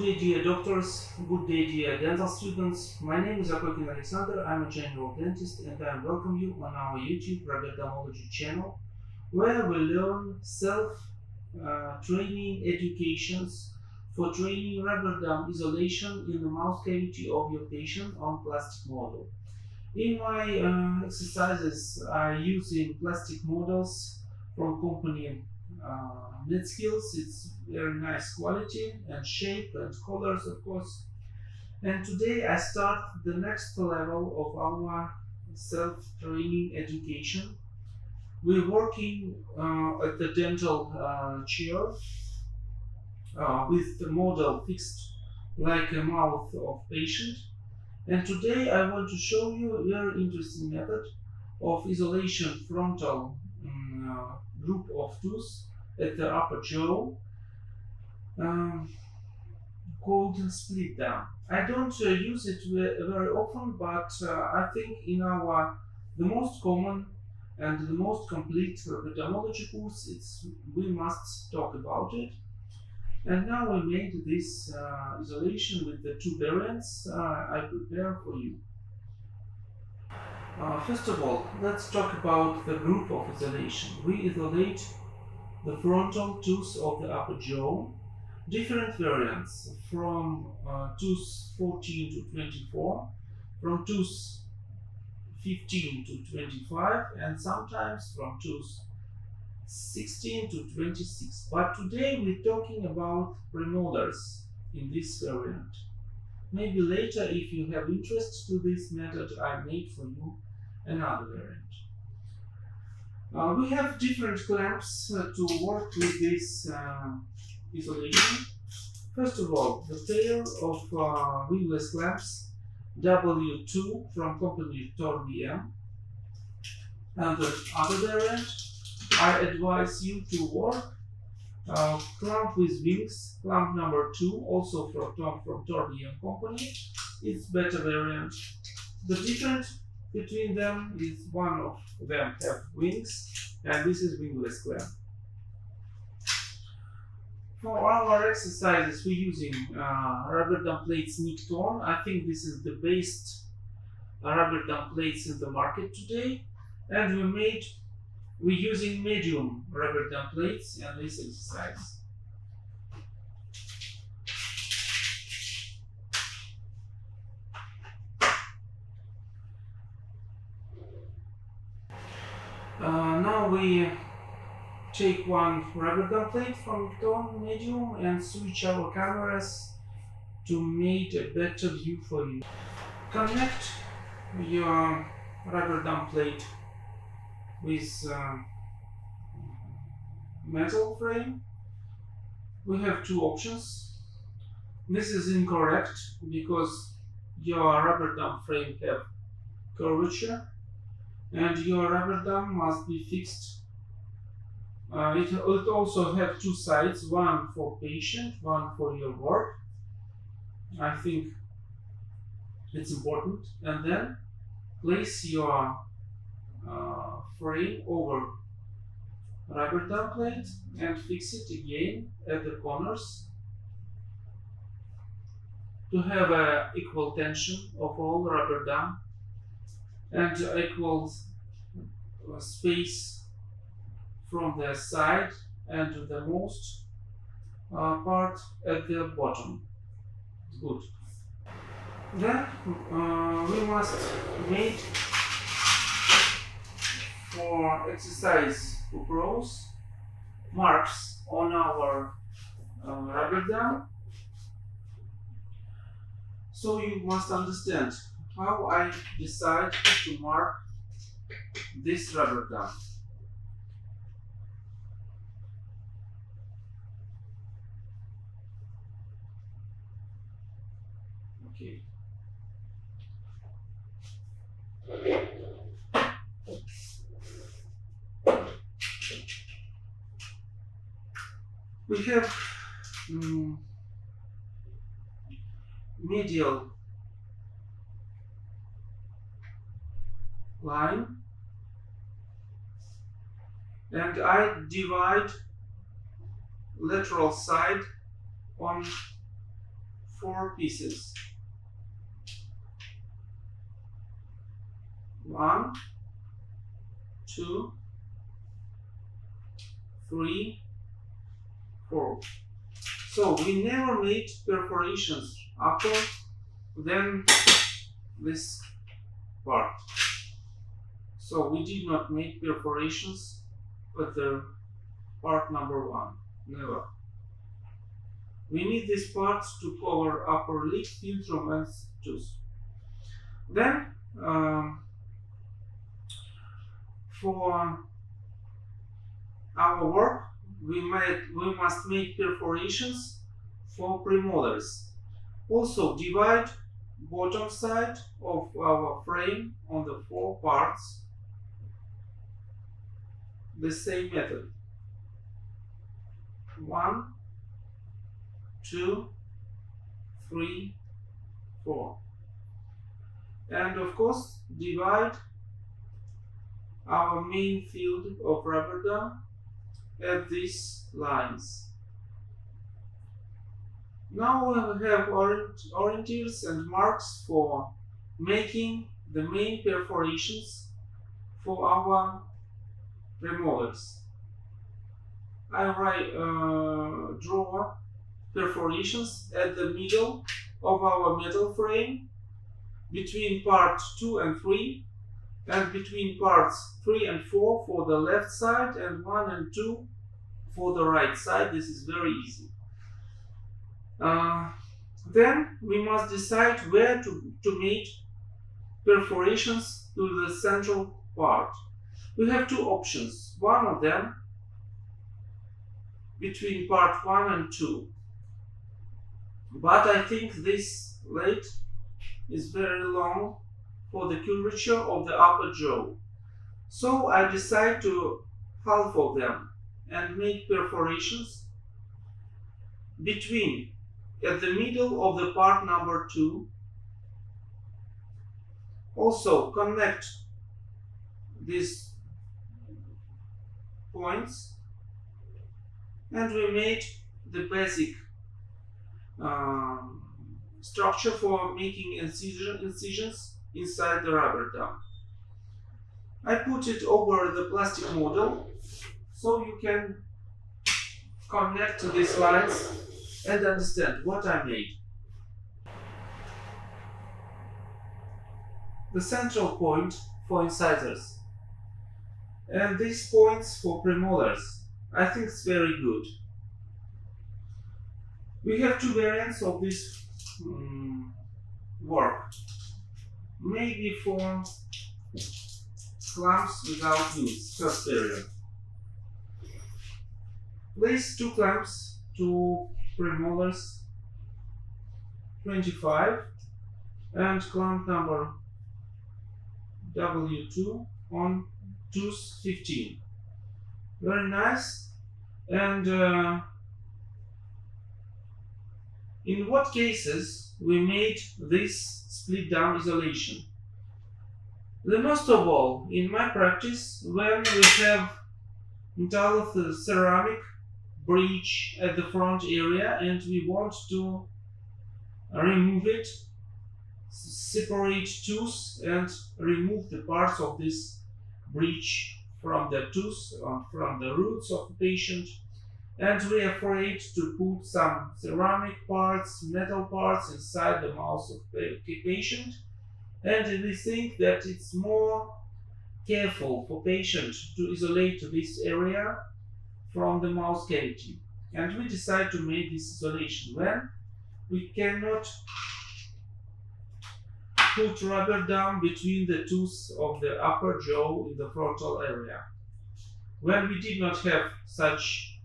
day, dear doctors. Good day, dear dental students. My name is Alexander. I'm a general dentist, and I welcome you on our YouTube Rubberdamology channel, where we learn self-training educations for training rubber dam isolation in the mouth cavity of your patient on plastic model. In my exercises, I use plastic models from company NetSkills. It's very nice quality and shape and colors, of course. And today I start the next level of our self-training education. We're working at the dental chair with the model fixed like a mouth of patient. And today I want to show you a very interesting method of isolation frontal group of tooth at the upper jaw called Splitdam. I don't use it very often, but I think in the most common and the most complete Rubberdamology course, we must talk about it. And now I made this isolation with the two variants I prepare for you. First of all, let's talk about the group of isolation. We isolate the frontal tooth of the upper jaw, different variants from tooth 14 to 24, from tooth 15 to 25, and sometimes from tooth 16 to 26. But today we're talking about premolars in this variant. Maybe later, if you have interest to this method, I made for you another variant. We have different clamps to work with this isolation. First of all, the pair of wingless clamps W2 from company Rubberdam. And the other variant, I advise you to work clamp with wings, clamp number 2, also from Rubberdam company. It's better variant. The difference between them is one of them have wings, and this is wingless clamp. For our exercises, we're using Rubberdam plates Nicton. I think this is the best Rubberdam plates in the market today, and we're using medium Rubberdam plates in this exercise. Now we take one Rubberdam plate from Nicton medium and switch our cameras to make a better view for you. Connect your Rubberdam plate with metal frame. We have two options. This is incorrect because your Rubberdam frame have curvature, and your Rubberdam must be fixed. It also have two sides, one for patient, one for your work. I think it's important. And then place your frame over Rubberdam plate and fix it again at the corners to have an equal tension of all Rubberdam and equal space from the side and to the most part at the bottom. Good. Then we must make for exercise for pros marks on our Rubberdam. So you must understand how I decide to mark this Rubberdam. Okay. We have medial line, and I divide lateral side on 4 pieces. 1, 2, 3, 4. So we never made perforations upper than this part. So we did not make perforations at the part number 1. Never. We need this part to cover upper lip, philtrum and tooth. Then for our work we must make perforations for premolars. Also divide bottom side of our frame on the 4 parts. The same method. 1, 2, 3, 4. And of course divide our main field of Rubberdam at these lines. Now we have orienters and marks for making the main perforations for our premolars. I draw perforations at the middle of our metal frame, between part 2 and 3, and between parts 3 and 4 for the left side, and 1 and 2 for the right side. This is very easy. Then we must decide where to make perforations to the central part. We have 2 options. One of them between part 1 and 2. But I think this blade is very long for the curvature of the upper jaw. So I decide to half of them and make perforations between, at the middle of the part number 2. Also connect these points, and we made the basic structure for making incisions inside the Rubberdam. I put it over the plastic model so you can connect to these lines and understand what I made. The central point for incisors and these points for premolars. I think it's very good. We have 2 variants of this work. Maybe for clamps without needs. First variant. Place 2 clamps to premolars 25 and clamp number W2 on tooth 15. Very nice. And in what cases we made this Splitdam isolation? The most of all in my practice when we have metal ceramic breach at the front area and we want to remove it, separate tooth and remove the parts of this breach from the tooth, from the roots of the patient, and we are afraid to put some ceramic parts, metal parts inside the mouth of the patient, and we think that it's more careful for patient to isolate this area from the mouth cavity, and we decide to make this isolation when we cannot put Rubberdam between the tooth of the upper jaw in the frontal area, when we did not have such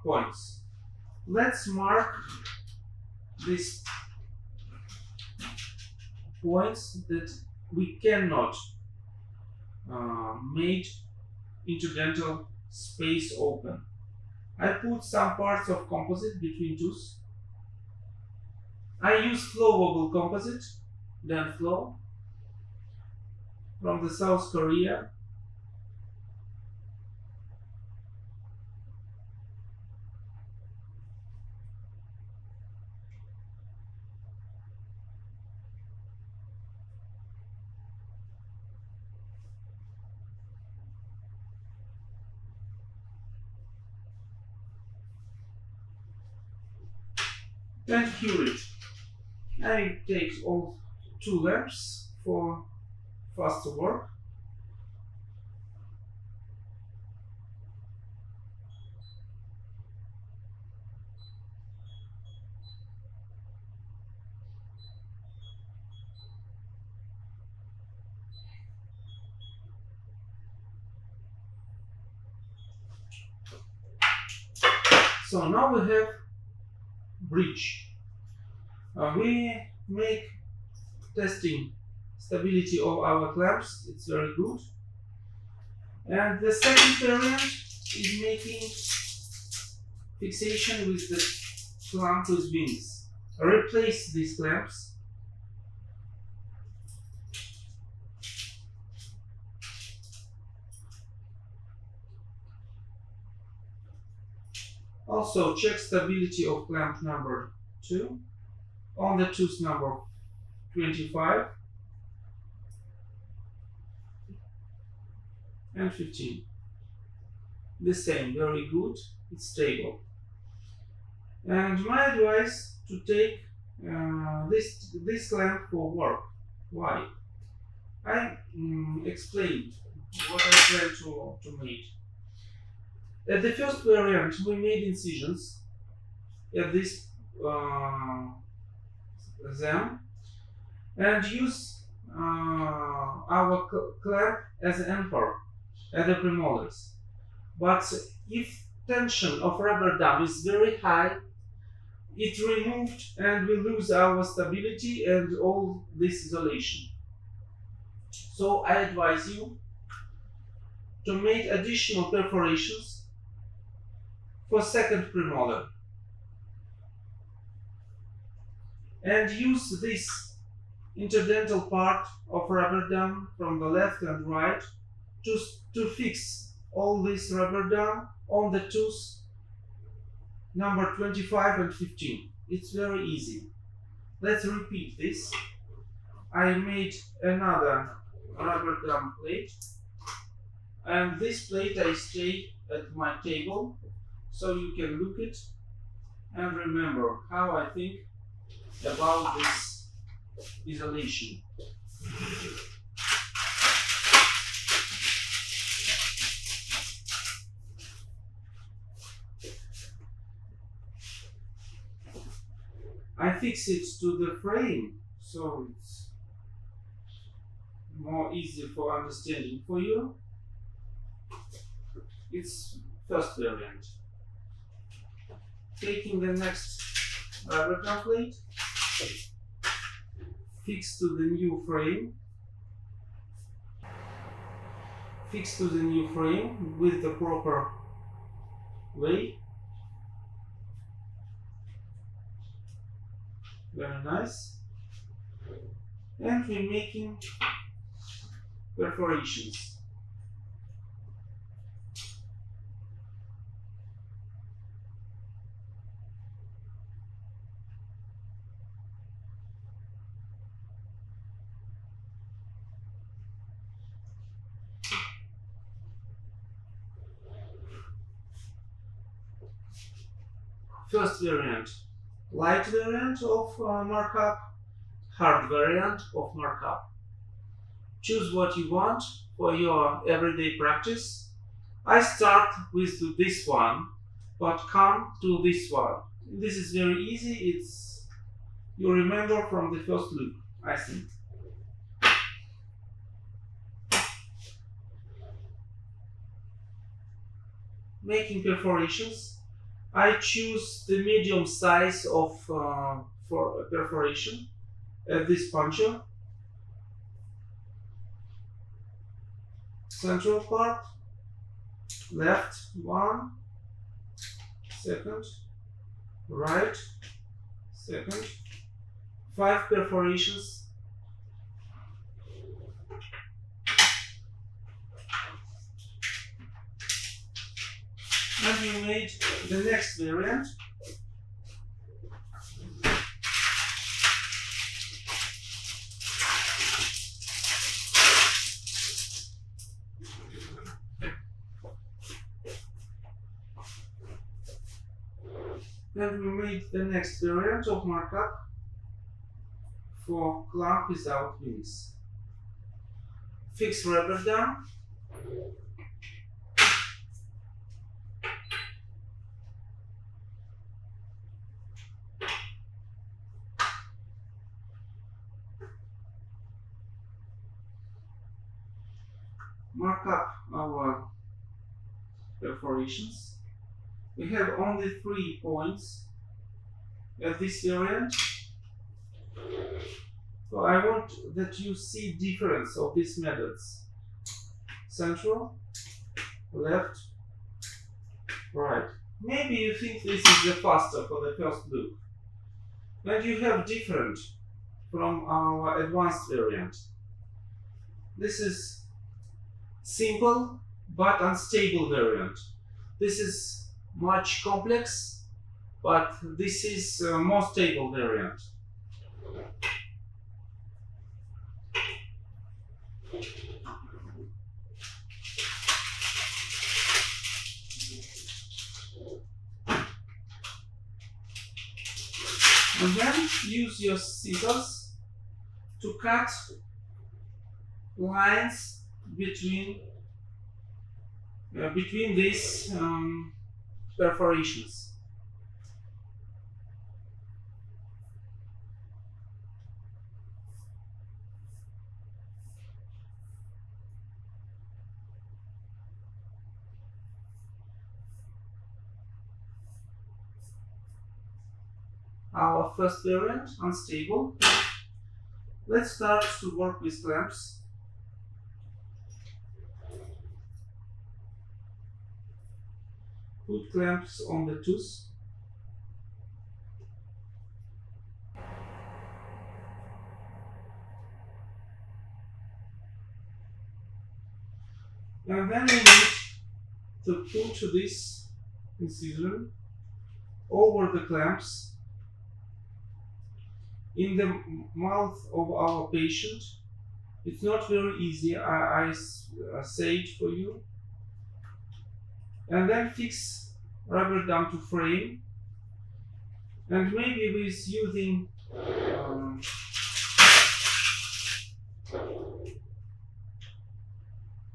points. Let's mark these points that we cannot make interdental space open. I put some parts of composite between tooth. I use flowable composite, Dan Flow, from the South Korea. and cure it. I take all 2 lamps for faster work. So now we have bridge. We make testing stability of our clamps. It's very good. And the second variant is making fixation with the clamp with wings. Replace these clamps. Also check stability of clamp number 2 on the tooth number 25 and 15. The same, very good, it's stable. And my advice to take this clamp for work. Why? I explained what I plan to make. At the first variant, we made incisions at this them and use our clamp as an anchor at the premolars. But if tension of Rubberdam is very high, it removed and we lose our stability and all this isolation. So I advise you to make additional perforations for second premolar and use this interdental part of Rubberdam from the left and right to fix all this Rubberdam on the tooth number 25 and 15. It's very easy. Let's repeat this. I made another Rubberdam plate, and this plate I stay at my table so you can look it and remember how I think about this isolation. I fix it to the frame so it's more easy for understanding for you. It's first variant. Taking the next rubber plate, fix to the new frame. Fix to the new frame with the proper way. Very nice. And we're making perforations. First variant, light variant of markup, hard variant of markup. Choose what you want for your everyday practice. I start with this one, but come to this one. This is very easy. You remember from the first look, I think. Making perforations. I choose the medium size of for perforation at this puncture. Central part, left 1, second, right, second, 5 perforations. And we made the next variant. And we made the next variant of markup for clamp without wings. Fix Rubberdam. Mark up our perforations. We have only 3 points at this variant. So I want that you see difference of these methods. Central, left, right. Maybe you think this is the faster for the first look. And you have different from our advanced variant. This is simple but unstable variant. This is much complex, but this is a more stable variant. And then use your scissors to cut lines between these perforations. Our first variant, unstable. Let's start to work with clamps. Put clamps on the tooth. And then we need to put this incision over the clamps in the mouth of our patient. It's not very easy, I say it for you. And then fix Rubberdam to frame, and maybe with using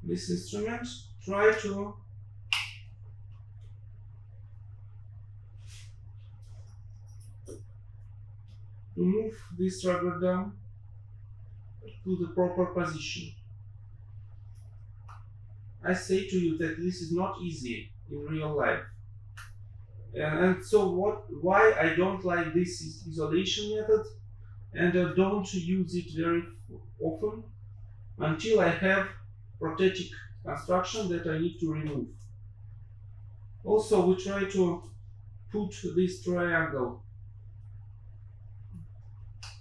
this instrument, try to move this Rubberdam to the proper position. I say to you that this is not easy in real life. And so why I don't like this isolation method, and I don't use it very often until I have prosthetic construction that I need to remove. Also, we try to put this triangle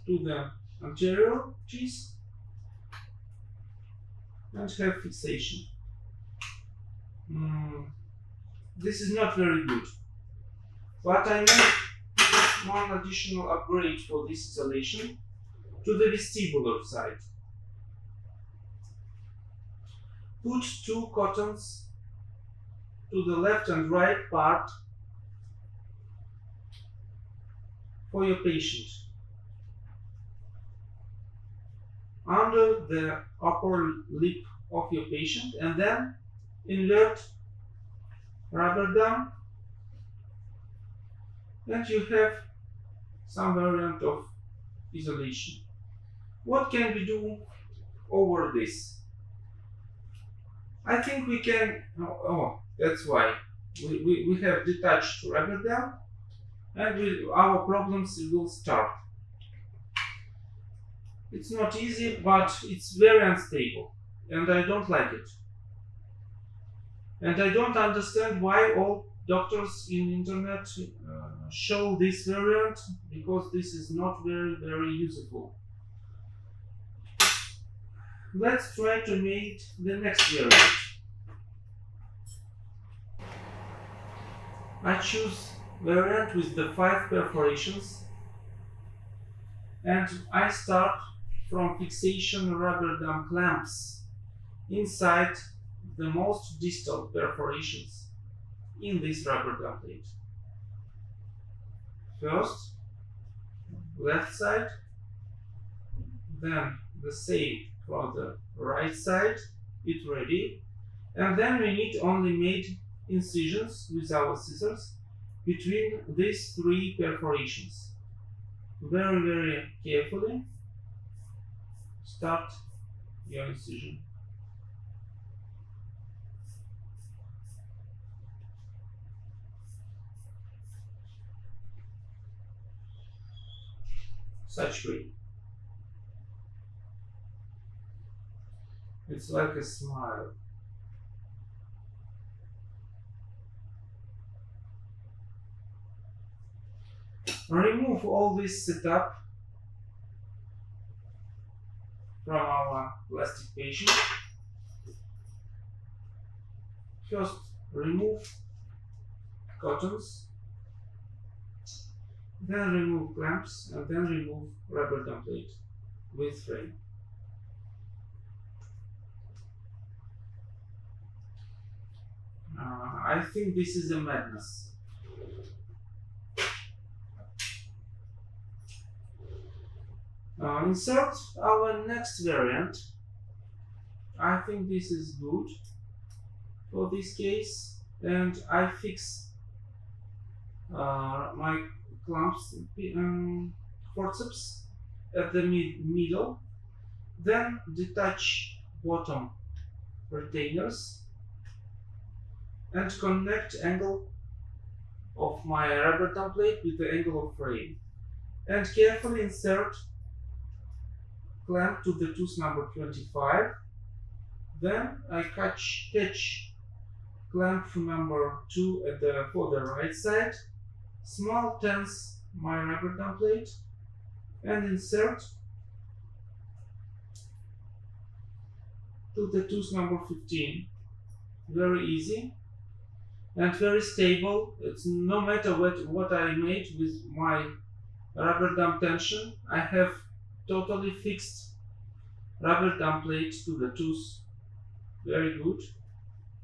to the anterior teeth and have fixation. This is not very good, but I made one additional upgrade for this isolation to the vestibular side. Put 2 cottons to the left and right part for your patient, under the upper lip of your patient, and then invert Rubberdam, and you have some variant of isolation. What can we do over this? I think we can, that's why we have detached Rubberdam, and our problems will start. It's not easy, but it's very unstable, and I don't like it. And I don't understand why all doctors in internet show this variant, because this is not very useful. Let's try to make the next variant. I choose variant with the 5 perforations, and I start from fixation Rubberdam clamps inside the most distal perforations in this Rubberdam plate. First, left side, then the same for the right side, it's ready. And then we need only make incisions with our scissors between these three perforations. Very, very carefully start your incision. Such way. It's like a smile. Remove all this setup from our plastic patient. First, remove cottons, then remove clamps, and then remove Rubberdam plate with frame. I think this is a madness. Insert our next variant. I think this is good for this case, and I fix my clamps forceps at the middle, then detach bottom retainers and connect angle of my Rubberdam plate with the angle of frame, and carefully insert clamp to the tooth number 25. Then I catch clamp number 2 for the right side, small tense my Rubberdam plate, and insert to the tooth number 15. Very easy and very stable. It's no matter what I made with my Rubberdam tension, I have totally fixed Rubberdam plate to the tooth. Very good.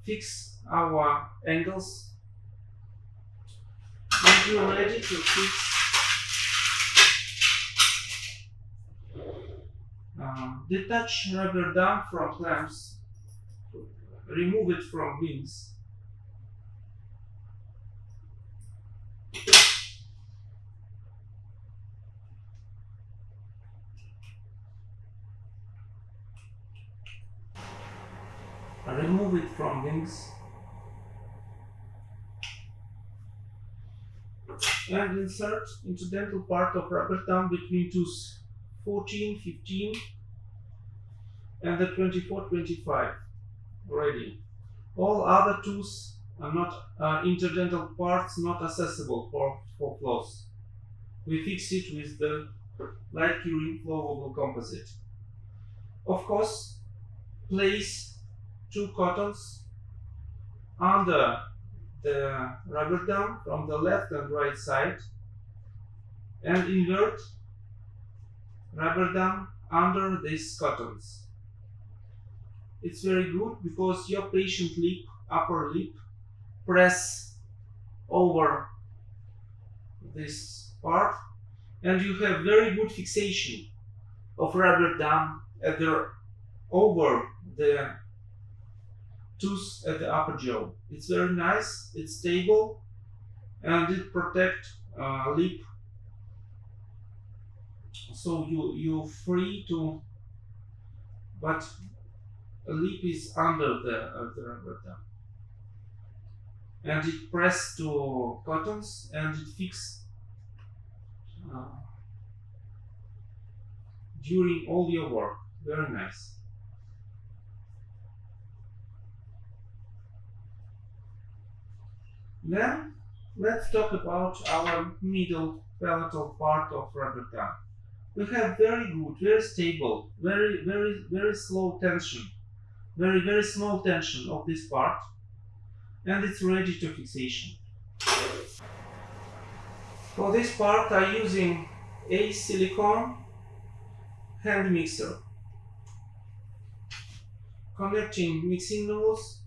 Fix our angles, and you're ready to fix. Detach Rubberdam from clamps. Remove it from wings. Remove it from wings and insert incidental part of Rubberdam between tooth 14, 15 and the 24, 25. Ready. All other tooths are not incidental parts not accessible for floss. We fix it with the light curing flowable composite. Of course, place 2 cottons under the Rubberdam from the left and right side, and invert Rubberdam under these cottons. It's very good because your patient lip, upper lip, press over this part, and you have very good fixation of Rubberdam over the tooth at the upper jaw. It's very nice, it's stable, and it protects lip, so you're free to, but a lip is under the Rubberdam, and it press to cottons and it fix during all your work. Very nice. Then let's talk about our middle palatal part of Rubberdam. We have very good, very stable, very slow tension, very small tension of this part, and it's ready to fixation. For this part I'm using a silicone hand mixer, connecting mixing nose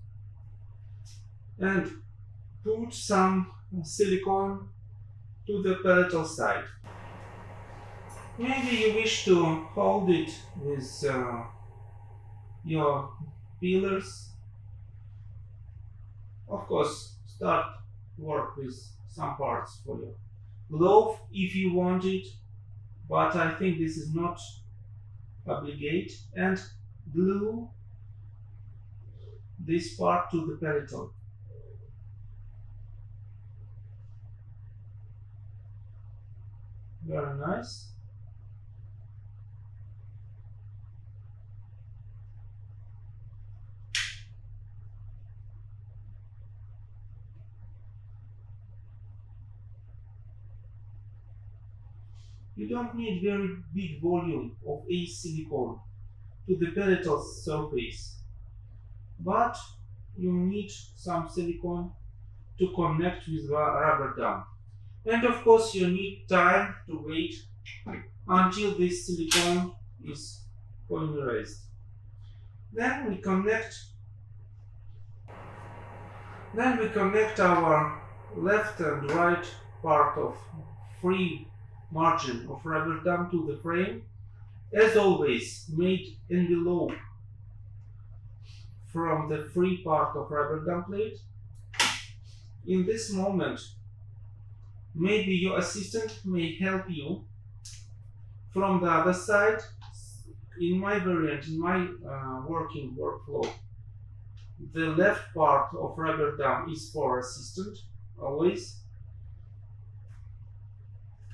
and put some silicone to the palatal side. Maybe you wish to hold it with your pillars. Of course, start work with some parts for your glove if you want it, but I think this is not obligate, and glue this part to the palatal. Very nice. You don't need very big volume of silicone to the palatal surface, but you need some silicone to connect with the Rubberdam. And of course you need time to wait until this silicone is polymerized. Then we connect our left and right part of free margin of Rubberdam to the frame. As always, made envelope from the free part of Rubberdam plate. In this moment, maybe your assistant may help you from the other side. In my variant, in my working workflow, the left part of Rubberdam is for assistant always,